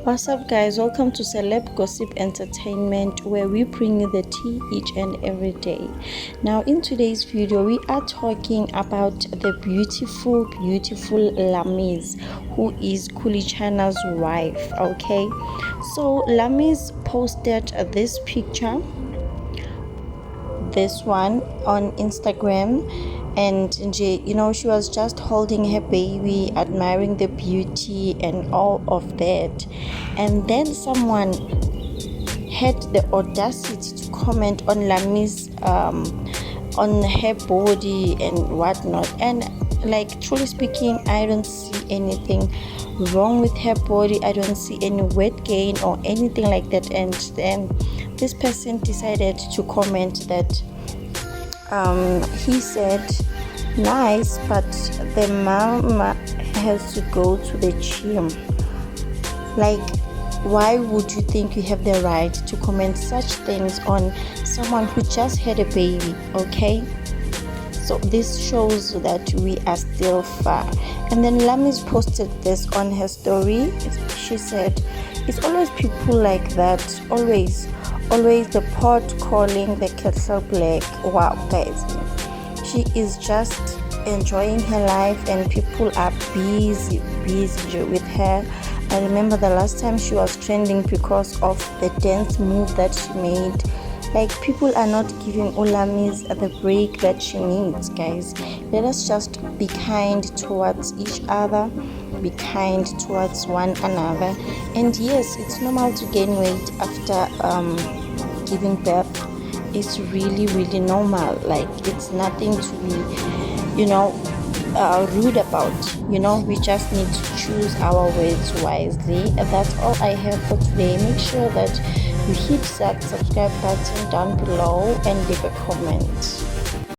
What's up, guys? Welcome to Celeb Gossip Entertainment, where we bring you the tea each and every day. Now, in today's video, we are talking about the beautiful Lamiez, who is Kulichana's wife. Okay, so Lamiez posted this picture, this one, on Instagram, and she was just holding her baby, admiring the beauty and all of that. And then someone had the audacity to comment on Lamiez, on her body and whatnot. And like, truly speaking, I don't see anything wrong with her body. I don't see any weight gain or anything like that. And then this person decided to comment that he said, nice, but the mama has to go to the gym. Like, why would you think you have the right to comment such things on someone who just had a baby? Okay, so this shows that we are still far. And then Lamiez posted this on her story. She said, it's always people like that, always the pot calling the kettle black. Wow, guys, she is just enjoying her life and people are busy with her. I remember the last time she was trending because of the dance move that she made. Like, people are not giving Lamiez the break that she needs, guys. Let us just be kind towards each other, be kind towards one another. And yes, it's normal to gain weight after giving birth. It's really normal. Like, it's nothing to be rude about. We just need to choose our words wisely. And that's all I have for today. Make sure that you hit that subscribe button down below and leave a comment.